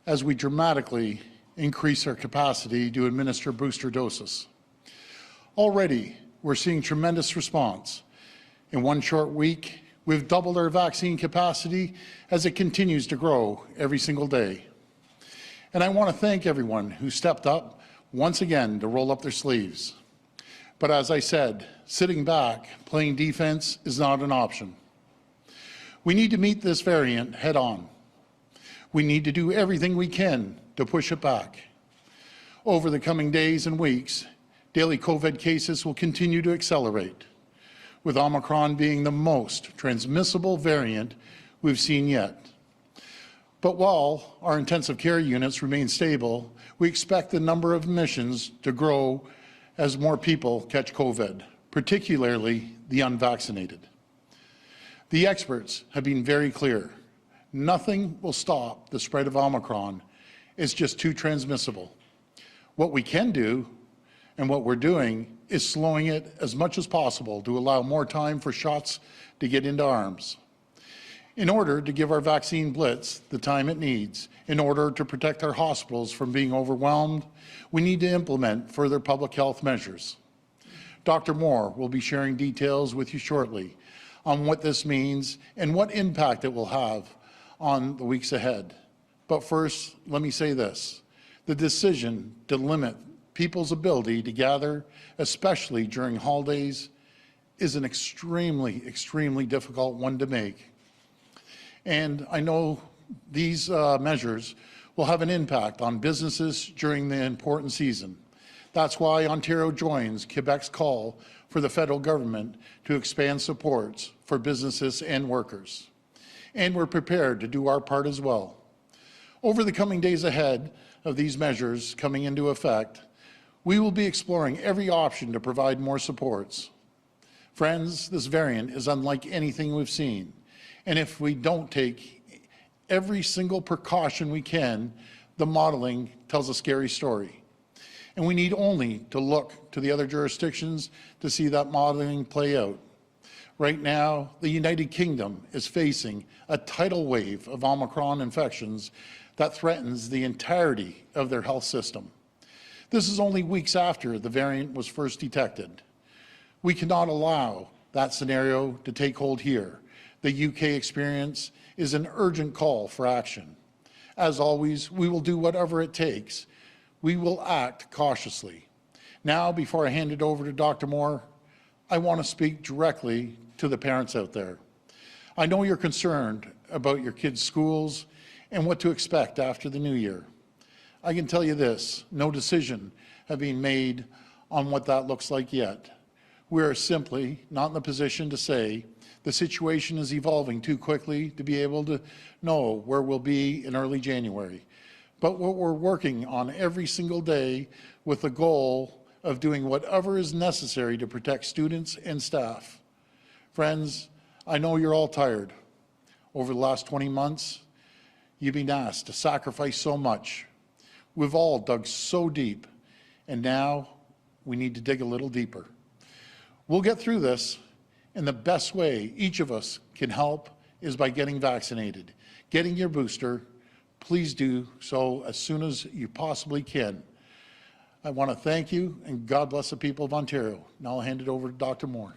as we dramatically increase our capacity to administer booster doses. Already, we're seeing tremendous response. In one short week, we've doubled our vaccine capacity as it continues to grow every single day. And I want to thank everyone who stepped up once again to roll up their sleeves. But as I said, sitting back, playing defense is not an option. We need to meet this variant head on. We need to do everything we can to push it back. Over the coming days and weeks, daily COVID cases will continue to accelerate, with Omicron being the most transmissible variant we've seen yet. But while our intensive care units remain stable, we expect the number of admissions to grow as more people catch COVID, particularly the unvaccinated. The experts have been very clear. Nothing will stop the spread of Omicron. It's just too transmissible. What we can do, and what we're doing, is slowing it as much as possible to allow more time for shots to get into arms. In order to give our vaccine blitz the time it needs, in order to protect our hospitals from being overwhelmed, we need to implement further public health measures. Dr. Moore will be sharing details with you shortly on what this means and what impact it will have on the weeks ahead. But first, let me say this. The decision to limit people's ability to gather, especially during holidays, is an extremely, extremely difficult one to make. And I know these measures will have an impact on businesses during the important season. That's why Ontario joins Quebec's call for the federal government to expand supports for businesses and workers. And we're prepared to do our part as well. Over the coming days ahead of these measures coming into effect, we will be exploring every option to provide more supports. Friends, this variant is unlike anything we've seen. And if we don't take every single precaution we can, the modeling tells a scary story. And we need only to look to the other jurisdictions to see that modeling play out. Right now, the United Kingdom is facing a tidal wave of Omicron infections that threatens the entirety of their health system. This is only weeks after the variant was first detected. We cannot allow that scenario to take hold here. The UK experience is an urgent call for action. As always, we will do whatever it takes. We will act cautiously. Now, before I hand it over to Dr. Moore, I want to speak directly to the parents out there. I know you're concerned about your kids' schools and what to expect after the new year. I can tell you this, no decision has been made on what that looks like yet. We are simply not in the position to say the situation is evolving too quickly to be able to know where we'll be in early January. But what we're working on every single day with the goal of doing whatever is necessary to protect students and staff. Friends, I know you're all tired. Over the last 20 months, you've been asked to sacrifice so much. We've all dug so deep, and now we need to dig a little deeper. We'll get through this, and the best way each of us can help is by getting vaccinated. Getting your booster, please do so as soon as you possibly can. I want to thank you, and God bless the people of Ontario. Now I'll hand it over to Dr. Moore.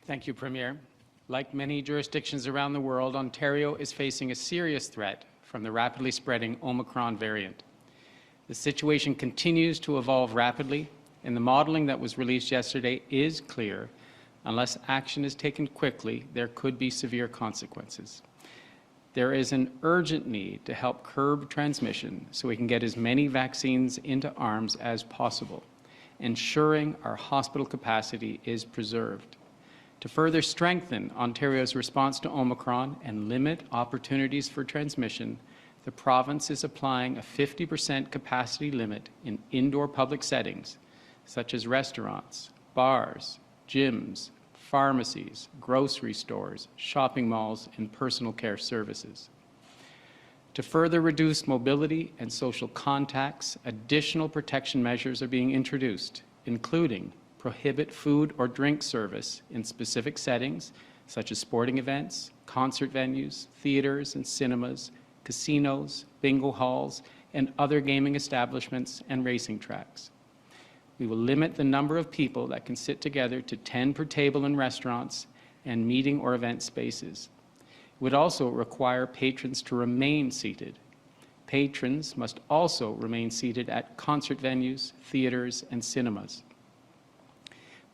Thank you, Premier. Like many jurisdictions around the world, Ontario is facing a serious threat from the rapidly spreading Omicron variant. The situation continues to evolve rapidly, and the modeling that was released yesterday is clear. Unless action is taken quickly, there could be severe consequences. There is an urgent need to help curb transmission so we can get as many vaccines into arms as possible, ensuring our hospital capacity is preserved. To further strengthen Ontario's response to Omicron and limit opportunities for transmission, the province is applying a 50% capacity limit in indoor public settings, such as restaurants, bars, gyms, pharmacies, grocery stores, shopping malls, and personal care services. To further reduce mobility and social contacts, additional protection measures are being introduced, including prohibit food or drink service in specific settings, such as sporting events, concert venues, theaters and cinemas, casinos, bingo halls, and other gaming establishments and racing tracks. We will limit the number of people that can sit together to 10 per table in restaurants and meeting or event spaces. It would also require patrons to remain seated. Patrons must also remain seated at concert venues, theaters, and cinemas.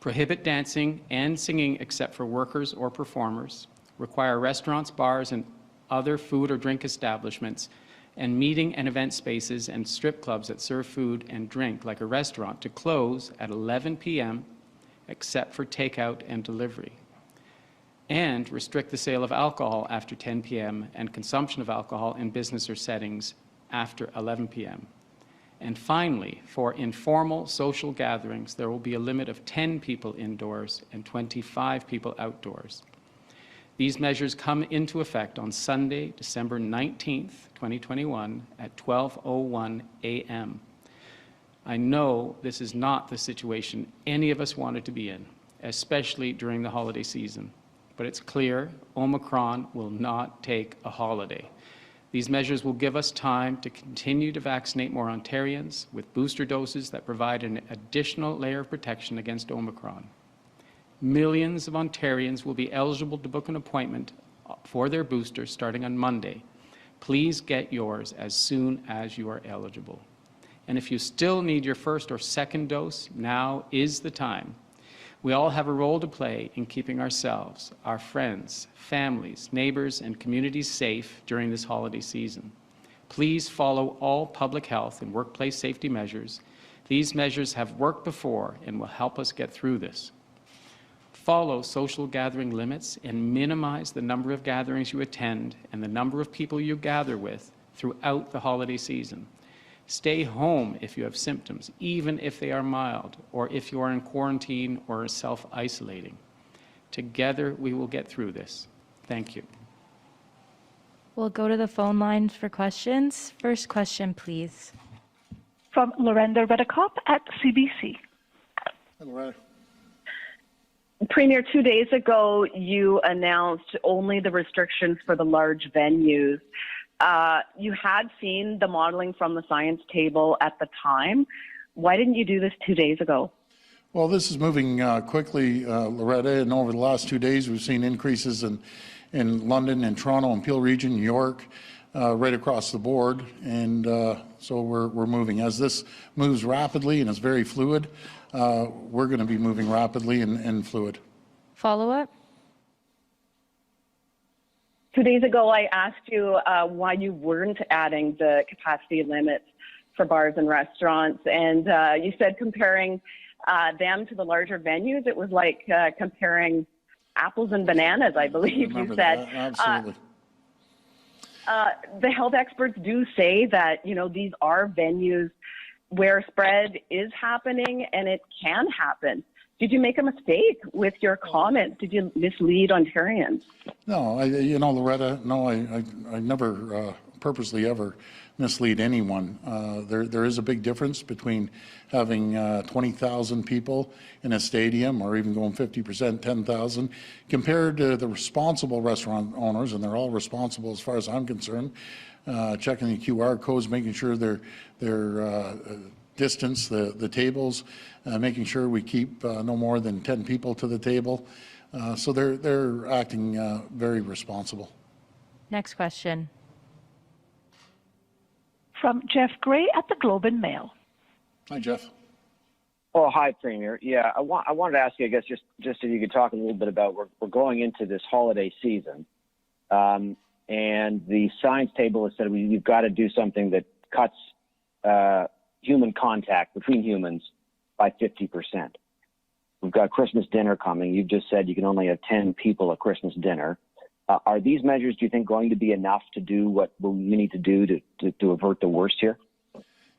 Prohibit dancing and singing except for workers or performers. Require restaurants, bars, and other food or drink establishments and meeting and event spaces and strip clubs that serve food and drink, like a restaurant, to close at 11 p.m. except for takeout and delivery. And restrict the sale of alcohol after 10 p.m. and consumption of alcohol in business or settings after 11 p.m. And finally, for informal social gatherings, there will be a limit of 10 people indoors and 25 people outdoors. These measures come into effect on Sunday, December 19th, 2021 at 12:01 a.m. I know this is not the situation any of us wanted to be in, especially during the holiday season. But it's clear Omicron will not take a holiday. These measures will give us time to continue to vaccinate more Ontarians with booster doses that provide an additional layer of protection against Omicron. Millions of Ontarians will be eligible to book an appointment for their booster starting on Monday. Please get yours as soon as you are eligible. And if you still need your first or second dose, now is the time. We all have a role to play in keeping ourselves, our friends, families, neighbors, and communities safe during this holiday season. Please follow all public health and workplace safety measures. These measures have worked before and will help us get through this. Follow social gathering limits and minimize the number of gatherings you attend and the number of people you gather with throughout the holiday season. Stay home if you have symptoms, even if they are mild, or if you are in quarantine or self-isolating. Together, we will get through this. Thank you. We'll go to the phone lines for questions. First question, please. From Lorenda Redekop at CBC. Hi, Loretta. Premier, 2 days ago, you announced only the restrictions for the large venues. You had seen the modeling from the science table at the time. Why didn't you do this 2 days ago? Well, this is moving quickly, Loretta, and over the last 2 days, we've seen increases in London and Toronto and Peel Region, New York, right across the board. And so we're moving. As this moves rapidly and is very fluid, we're going to be moving rapidly and fluid. Follow-up? 2 days ago, I asked you why you weren't adding the capacity limits for bars and restaurants, and you said comparing them to the larger venues, it was like comparing apples and bananas, I believe you said. Absolutely. The health experts do say that, you know, these are venues where spread is happening and it can happen. Did you make a mistake with your comments? Did you mislead Ontarians? No, Loretta, no, I never purposely ever mislead anyone. There is a big difference between having 20,000 people in a stadium or even going 50%, 10,000, compared to the responsible restaurant owners, and they're all responsible as far as I'm concerned, checking the QR codes, making sure they're distance the tables, making sure we keep no more than 10 people to the table. So they're acting very responsible. Next question. From Jeff Gray at the Globe and Mail. Hi, Jeff. Oh, hi, Premier. Yeah, I wanted to ask you, I guess, just if you could talk a little bit about, we're going into this holiday season, and the science table has said you've got to do something that cuts human contact between humans by 50%. We've got Christmas dinner coming. You've just said you can only have 10 people at Christmas dinner. Are these measures, do you think, going to be enough to do what we need to do to avert the worst here?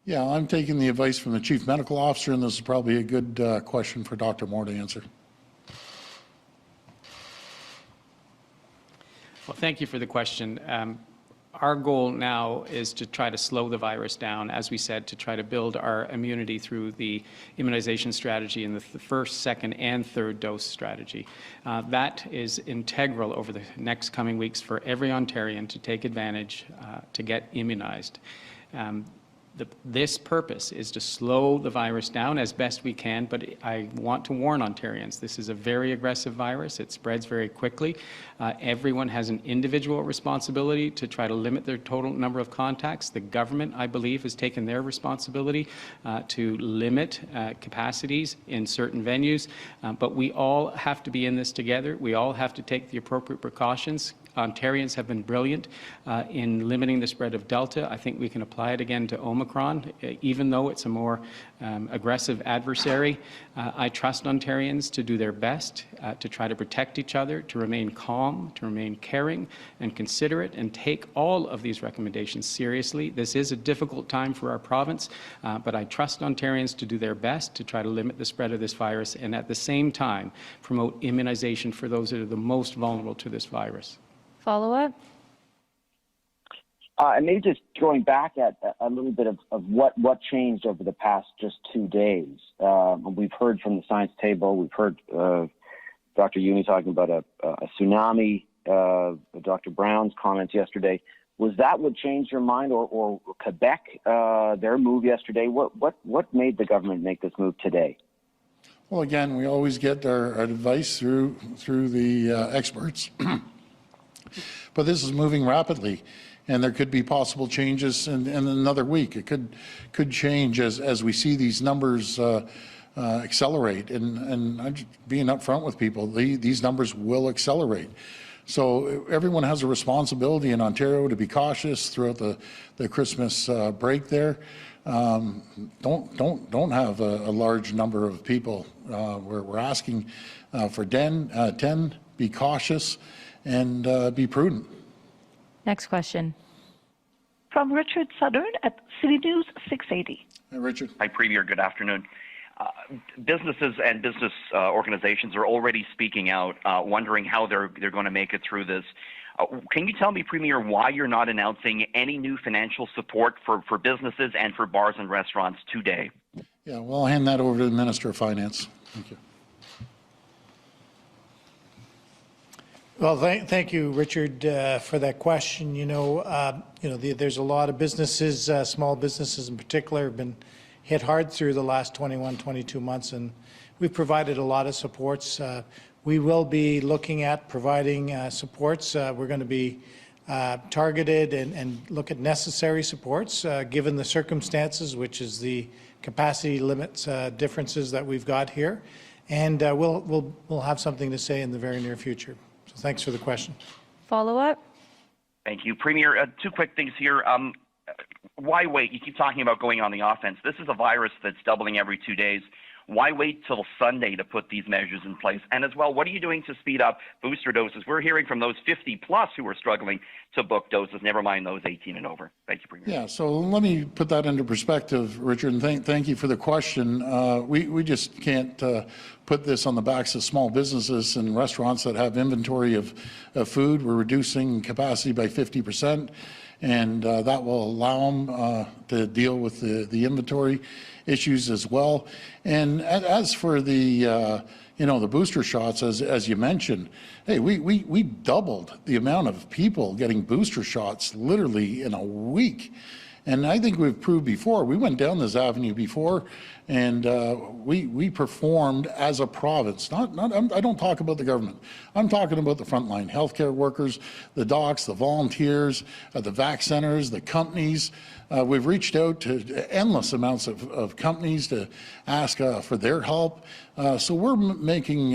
Yeah, I'm taking the advice from the Chief Medical Officer, and this is probably a good question for Dr. Moore to answer. Well, thank you for the question. our goal now is to try to slow the virus down, as we said, to try to build our immunity through the immunization strategy and the first, second, and third dose strategy. That is integral over the next coming weeks for every Ontarian to take advantage to get immunized. This purpose is to slow the virus down as best we can, but I want to warn Ontarians, this is a very aggressive virus. It spreads very quickly. Everyone has an individual responsibility to try to limit their total number of contacts. The government, I believe, has taken their responsibility to limit capacities in certain venues, but we all have to be in this together. We all have to take the appropriate precautions. Ontarians have been brilliant in limiting the spread of Delta. I think we can apply it again to Omicron, even though it's a more aggressive adversary. I trust Ontarians to do their best to try to protect each other, to remain calm, to remain caring and considerate, and take all of these recommendations seriously. This is a difficult time for our province, but I trust Ontarians to do their best to try to limit the spread of this virus and at the same time promote immunization for those that are the most vulnerable to this virus. Follow-up? And maybe just going back at a little bit of what changed over the past just 2 days. We've heard from the science table. We've heard Dr. Uni talking about a tsunami. Dr. Brown's comments yesterday. Was that what changed your mind, or Quebec, their move yesterday? What made the government make this move today? Well, again, we always get our advice through the experts. But this is moving rapidly, and there could be possible changes in another week. It could change as we see these numbers accelerate. And I'm just being upfront with people, these numbers will accelerate. So everyone has a responsibility in Ontario to be cautious throughout the Christmas break there. Don't have a large number of people. We're asking for 10, be cautious, and be prudent. Next question. From Richard Southern at City News 680. Hey, Richard. Hi, Premier. Good afternoon. Businesses and business organizations are already speaking out, wondering how they're going to make it through this. Can you tell me, Premier, why you're not announcing any new financial support for businesses and for bars and restaurants today? Yeah, well, I'll hand that over to the Minister of Finance. Thank you. Well, thank you, Richard, for that question. There's a lot of businesses, small businesses in particular, have been hit hard through the last 21, 22 months, and we've provided a lot of supports. We will be looking at providing supports. We're going to be targeted and look at necessary supports given the circumstances, which is the capacity limits differences that we've got here, and we'll have something to say in the very near future. So thanks for the question. Follow-up? Thank you. Premier, two quick things here. Why wait? You keep talking about going on the offense. This is a virus that's doubling every 2 days. Why wait till Sunday to put these measures in place? And as well, what are you doing to speed up booster doses? We're hearing from those 50-plus who are struggling to book doses, never mind those 18 and over. Thank you, Premier. Yeah, so let me put that into perspective, Richard, and thank you for the question. We just can't put this on the backs of small businesses and restaurants that have inventory of food. We're reducing capacity by 50%. And that will allow them to deal with the inventory issues as well. And as for the the booster shots, as you mentioned, hey, we doubled the amount of people getting booster shots literally in a week. And I think we've proved before, we went down this avenue before, and we performed as a province. I don't talk about the government. I'm talking about the frontline healthcare workers, the docs, the volunteers, the vac centers, the companies. We've reached out to endless amounts of companies to ask for their help. So we're making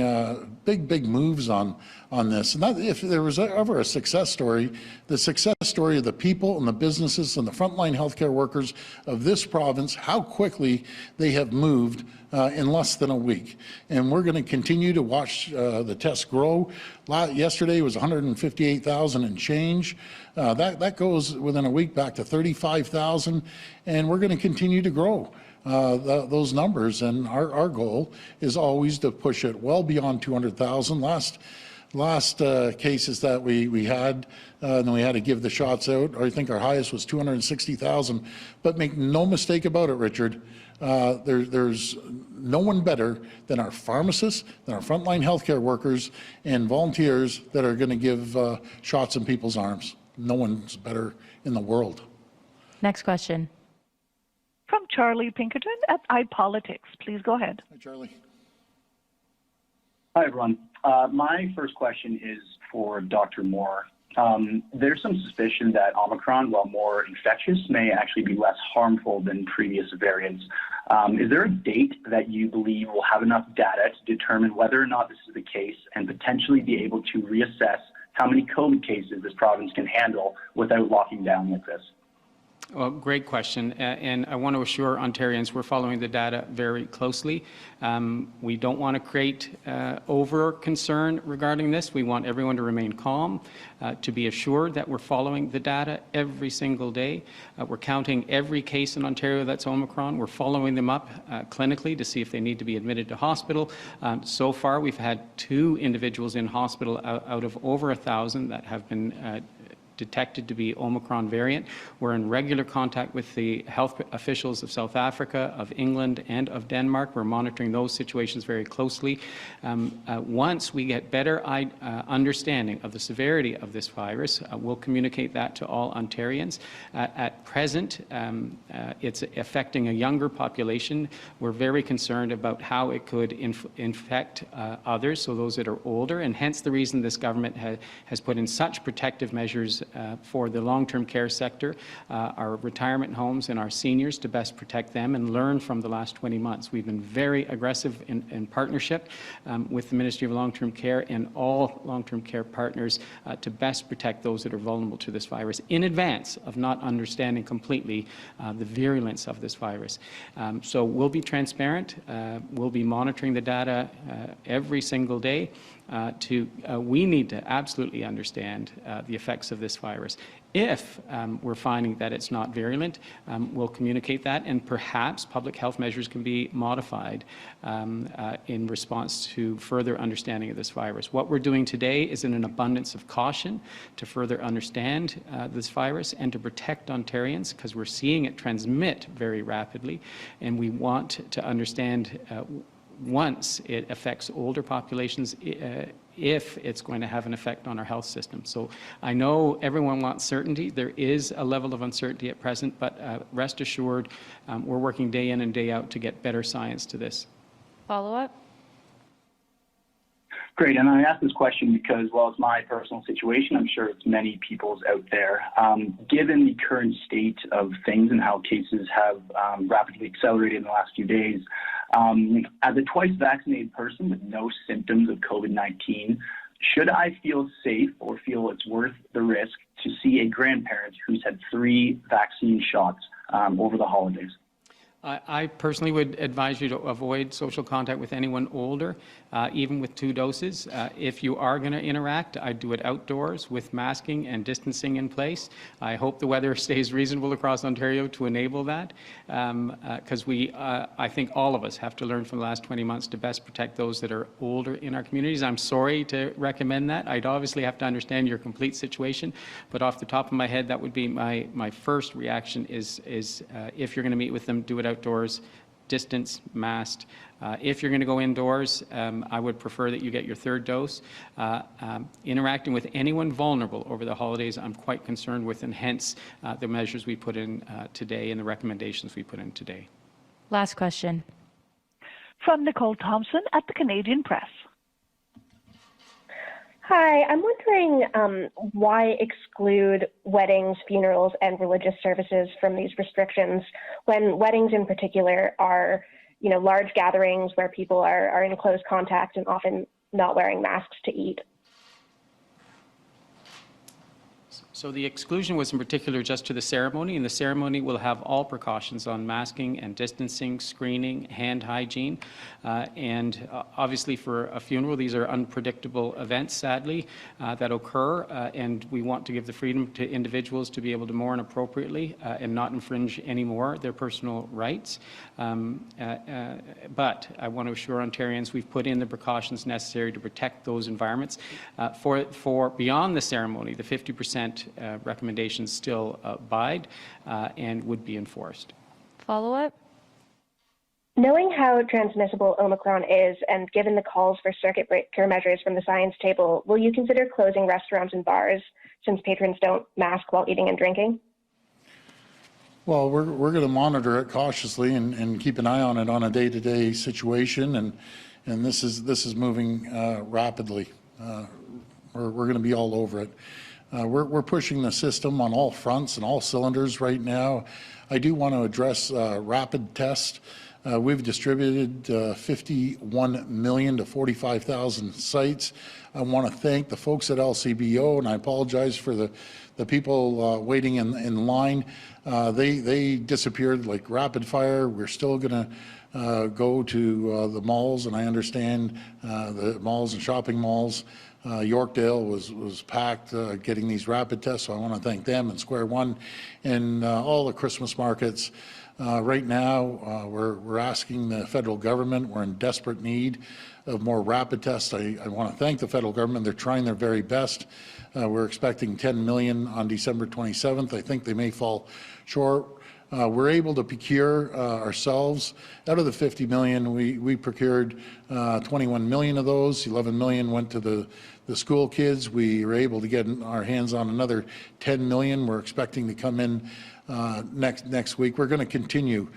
big moves on this. And that, if there was ever a success story, the success story of the people and the businesses and the frontline healthcare workers of this province, how quickly they have moved in less than a week. And we're going to continue to watch the tests grow. Yesterday was 158,000 and change. That goes within a week back to 35,000, and we're going to continue to grow those numbers. And our goal is always to push it well beyond 200,000. Last cases that we had, and then we had to give the shots out, I think our highest was 260,000. But make no mistake about it, Richard, there's no one better than our pharmacists, than our frontline healthcare workers and volunteers that are going to give shots in people's arms. No one's better in the world. Next question. From Charlie Pinkerton at iPolitics. Please go ahead. Hi, Charlie. Hi, everyone. My first question is for Dr. Moore. There's some suspicion that Omicron, while more infectious, may actually be less harmful than previous variants. Is there a date that you believe will have enough data to determine whether or not this is the case and potentially be able to reassess how many COVID cases this province can handle without locking down like this? Well, great question, and I want to assure Ontarians we're following the data very closely. We don't want to create over concern regarding this. We want everyone to remain calm, to be assured that we're following the data every single day. We're counting every case in Ontario that's Omicron. We're following them up clinically to see if they need to be admitted to hospital. So far, we've had 2 individuals in hospital out of over 1,000 that have been detected to be Omicron variant. We're in regular contact with the health officials of South Africa, of England, and of Denmark. We're monitoring those situations very closely. Once we get better understanding of the severity of this virus, we'll communicate that to all Ontarians. At present, it's affecting a younger population. We're very concerned about how it could infect others, so those that are older, and hence the reason this government has put in such protective measures for the long-term care sector, our retirement homes and our seniors, to best protect them and learn from the last 20 months. We've been very aggressive in partnership with the Ministry of Long-Term Care and all long-term care partners to best protect those that are vulnerable to this virus in advance of not understanding completely the virulence of this virus. So we'll be transparent. We'll be monitoring the data every single day. We need to absolutely understand the effects of this virus. If we're finding that it's not virulent, we'll communicate that, and perhaps public health measures can be modified in response to further understanding of this virus. What we're doing today is in an abundance of caution to further understand this virus and to protect Ontarians, because we're seeing it transmit very rapidly, and we want to understand once it affects older populations, if it's going to have an effect on our health system. So I know everyone wants certainty. There is a level of uncertainty at present, but rest assured, we're working day in and day out to get better science to this. Follow-up? Great, and I ask this question because, while it's my personal situation, I'm sure it's many people's out there. Given the current state of things and how cases have rapidly accelerated in the last few days, as a twice vaccinated person with no symptoms of COVID-19, should I feel safe or feel it's worth the risk to see a grandparent who's had 3 vaccine shots over the holidays? I personally would advise you to avoid social contact with anyone older, even with 2 doses. If you are going to interact, I'd do it outdoors with masking and distancing in place. I hope the weather stays reasonable across Ontario to enable that, because I think all of us have to learn from the last 20 months to best protect those that are older in our communities. I'm sorry to recommend that. I'd obviously have to understand your complete situation, but off the top of my head, that would be my first reaction is if you're going to meet with them, do it outdoors, distance, masked. If you're going to go indoors, I would prefer that you get your 3rd dose. Interacting with anyone vulnerable over the holidays, I'm quite concerned with, and hence the measures we put in today and the recommendations we put in today. Last question. From Nicole Thompson at the Canadian Press. Hi, I'm wondering why exclude weddings, funerals, and religious services from these restrictions when weddings in particular are, large gatherings where people are in close contact and often not wearing masks to eat. So the exclusion was in particular just to the ceremony, and the ceremony will have all precautions on masking and distancing, screening, hand hygiene, and obviously for a funeral, these are unpredictable events, sadly, that occur, and we want to give the freedom to individuals to be able to mourn appropriately and not infringe anymore their personal rights. But I want to assure Ontarians we've put in the precautions necessary to protect those environments. For beyond the ceremony, the 50% recommendations still abide and would be enforced. Follow-up? Knowing how transmissible Omicron is and given the calls for circuit breaker measures from the science table, will you consider closing restaurants and bars since patrons don't mask while eating and drinking? Well, we're going to monitor it cautiously and keep an eye on it on a day-to-day situation, and this is moving rapidly. We're going to be all over it. We're pushing the system on all fronts and all cylinders right now. I do want to address rapid tests. We've distributed 51 million to 45,000 sites. I want to thank the folks at LCBO, and I apologize for the people waiting in line. They disappeared like rapid fire. We're still going to go to the malls, and I understand the malls and shopping malls. Yorkdale was packed getting these rapid tests, so I want to thank them and Square One and all the Christmas markets. Right now, we're asking the federal government, we're in desperate need of more rapid tests. I want to thank the federal government. They're trying their very best. We're expecting 10 million on December 27th. I think they may fall short. We're able to procure ourselves. Out of the 50 million, we procured 21 million of those. 11 million went to the school kids. We were able to get our hands on another 10 million. We're expecting to come in next week. We're going to continue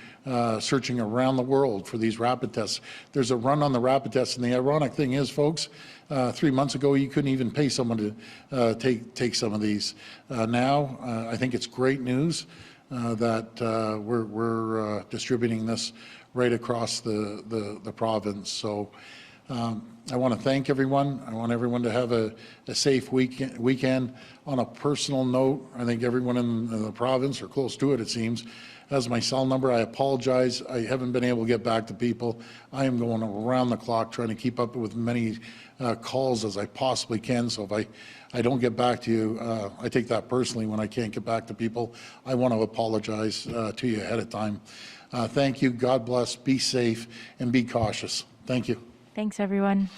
searching around the world for these rapid tests. There's a run on the rapid tests, and the ironic thing is, folks, 3 months ago you couldn't even pay someone to take some of these. Now, I think it's great news that we're distributing this right across the province. So I want to thank everyone. I want everyone to have a safe weekend. On a personal note, I think everyone in the province, or close to it, it seems, has my cell number. I apologize. I haven't been able to get back to people. I am going around the clock trying to keep up with many calls as I possibly can. So if I don't get back to you, I take that personally when I can't get back to people. I want to apologize to you ahead of time. Thank you. God bless. Be safe and be cautious. Thank you. Thanks, everyone.